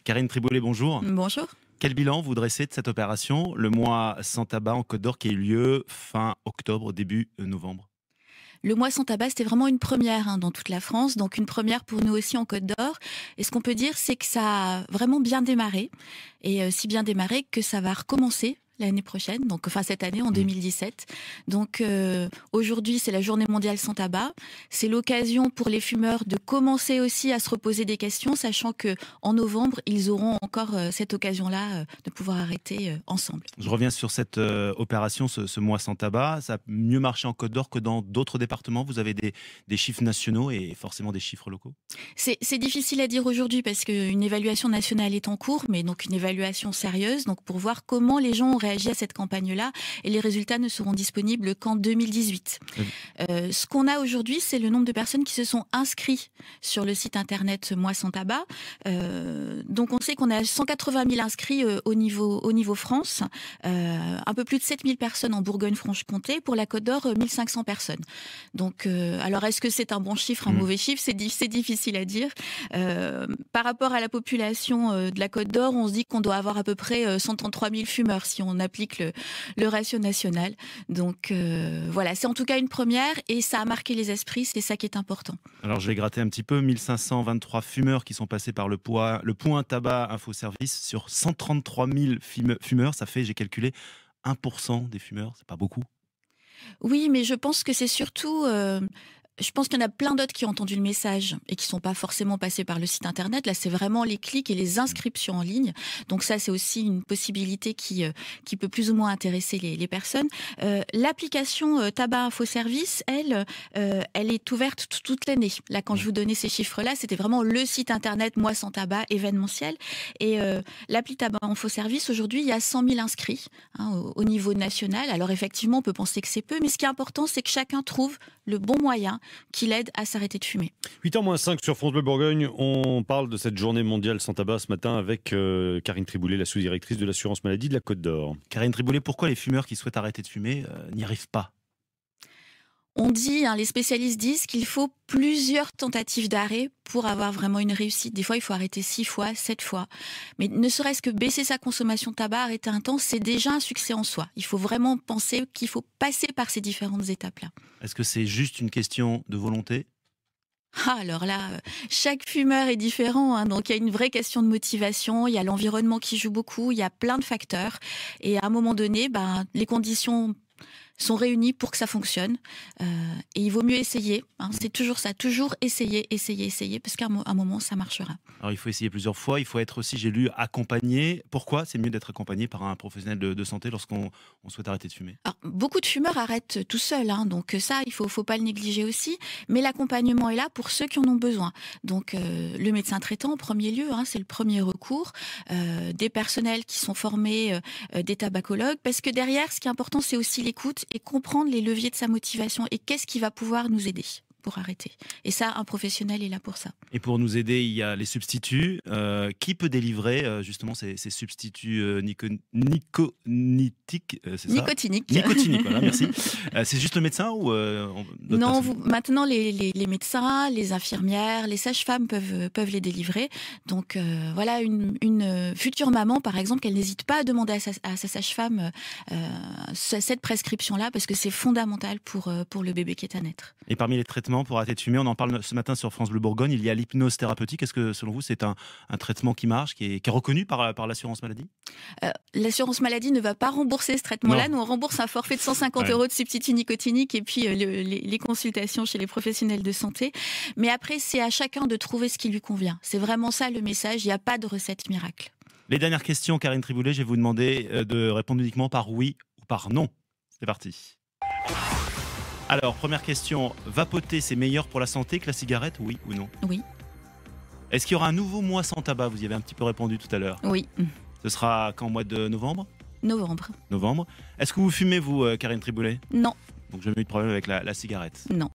Karine Triboulet, bonjour. Bonjour. Quel bilan vous dressez de cette opération, le mois sans tabac en Côte d'Or qui a eu lieu fin octobre, début novembre? Le mois sans tabac, c'était vraiment une première dans toute la France, donc une première pour nous aussi en Côte d'Or. Et ce qu'on peut dire, c'est que ça a vraiment bien démarré, et si bien démarré que ça va recommencer l'année prochaine, donc enfin cette année en 2017. Donc aujourd'hui, c'est la journée mondiale sans tabac. C'est l'occasion pour les fumeurs de commencer aussi à se reposer des questions, sachant que en novembre, ils auront encore cette occasion-là de pouvoir arrêter ensemble. Je reviens sur cette opération, ce mois sans tabac. Ça a mieux marché en Côte d'Or que dans d'autres départements. Vous avez des chiffres nationaux et forcément des chiffres locaux? C'est difficile à dire aujourd'hui parce qu'une évaluation nationale est en cours, mais donc une évaluation sérieuse, donc pour voir comment les gens ont réagi à cette campagne-là, et les résultats ne seront disponibles qu'en 2018. Ce qu'on a aujourd'hui, c'est le nombre de personnes qui se sont inscrits sur le site internet Moi sans tabac. Donc on sait qu'on a 180 000 inscrits au niveau France, un peu plus de 7 000 personnes en Bourgogne-Franche-Comté, pour la Côte d'Or 1 500 personnes. Donc alors est-ce que c'est un bon chiffre, un mauvais chiffre? C'est difficile à dire. Par rapport à la population de la Côte d'Or, on se dit qu'on doit avoir à peu près 133 000 fumeurs si on applique le ratio national. Donc voilà, c'est en tout cas une première et ça a marqué les esprits, c'est ça qui est important. Alors je vais gratter un petit peu, 1523 fumeurs qui sont passés par le point tabac info service sur 133 000 fumeurs, ça fait, j'ai calculé, 1% des fumeurs, c'est pas beaucoup? Oui, mais je pense que c'est surtout... je pense qu'il y en a plein d'autres qui ont entendu le message et qui ne sont pas forcément passés par le site internet. Là, c'est vraiment les clics et les inscriptions en ligne. Donc ça, c'est aussi une possibilité qui peut plus ou moins intéresser les personnes. L'application Tabac Info Service, elle est ouverte toute l'année. Là, quand je vous donnais ces chiffres-là, c'était vraiment le site internet Moi sans tabac événementiel. Et l'appli Tabac Info Service, aujourd'hui, il y a 100 000 inscrits au niveau national. Alors effectivement, on peut penser que c'est peu, mais ce qui est important, c'est que chacun trouve le bon moyen qui l'aide à s'arrêter de fumer. 8h moins 5 sur France Bleu Bourgogne. On parle de cette journée mondiale sans tabac ce matin avec Karine Triboulet, la sous-directrice de l'assurance maladie de la Côte d'Or. Karine Triboulet, pourquoi les fumeurs qui souhaitent arrêter de fumer n'y arrivent pas? On dit, les spécialistes disent qu'il faut plusieurs tentatives d'arrêt pour avoir vraiment une réussite. Des fois, il faut arrêter 6 fois, 7 fois. Mais ne serait-ce que baisser sa consommation de tabac, arrêter un temps, c'est déjà un succès en soi. Il faut vraiment penser qu'il faut passer par ces différentes étapes-là. Est-ce que c'est juste une question de volonté? Alors là, chaque fumeur est différent, donc il y a une vraie question de motivation, il y a l'environnement qui joue beaucoup, il y a plein de facteurs. Et à un moment donné, les conditions sont réunies pour que ça fonctionne. Et il vaut mieux essayer. C'est toujours ça, toujours essayer, parce qu'à un moment, ça marchera. Alors il faut essayer plusieurs fois, il faut être aussi, j'ai lu, accompagné. Pourquoi c'est mieux d'être accompagné par un professionnel de santé lorsqu'on souhaite arrêter de fumer? Alors, beaucoup de fumeurs arrêtent tout seuls, donc ça, il faut pas le négliger aussi. Mais l'accompagnement est là pour ceux qui en ont besoin. Donc le médecin traitant en premier lieu, c'est le premier recours. Des personnels qui sont formés, des tabacologues, parce que derrière, ce qui est important, c'est aussi l'écoute et comprendre les leviers de sa motivation et qu'est-ce qui va pouvoir nous aider pour arrêter. Et ça, un professionnel est là pour ça. Et pour nous aider, il y a les substituts. Qui peut délivrer justement ces substituts nicotiniques, c'est ça? Nicotiniques. Nicotiniques, voilà, merci. C'est juste le médecin ou non, maintenant les médecins, les infirmières, les sages-femmes peuvent les délivrer. Donc voilà, une future maman, par exemple, qu'elle n'hésite pas à demander à sa sage-femme cette prescription-là, parce que c'est fondamental pour le bébé qui est à naître. Et parmi les traitements pour arrêter de fumer, on en parle ce matin sur France Bleu Bourgogne, il y a l'hypnose thérapeutique. Est-ce que selon vous c'est un traitement qui marche, qui est reconnu par l'assurance maladie? L'assurance maladie ne va pas rembourser ce traitement-là. Nous, on rembourse un forfait de 150 € de substitut nicotinique et puis les consultations chez les professionnels de santé. Mais après, c'est à chacun de trouver ce qui lui convient. C'est vraiment ça le message, il n'y a pas de recette miracle. Les dernières questions, Karine Triboulet, je vais vous demander de répondre uniquement par oui ou par non. C'est parti. Alors, première question, vapoter, c'est meilleur pour la santé que la cigarette, oui ou non? Oui. Est-ce qu'il y aura un nouveau mois sans tabac? Vous y avez un petit peu répondu tout à l'heure. Oui. Ce sera quand, au mois de novembre? Novembre. Novembre. Est-ce que vous fumez, vous, Karine Triboulet? Non. Donc, je n'ai eu de problème avec la cigarette? Non.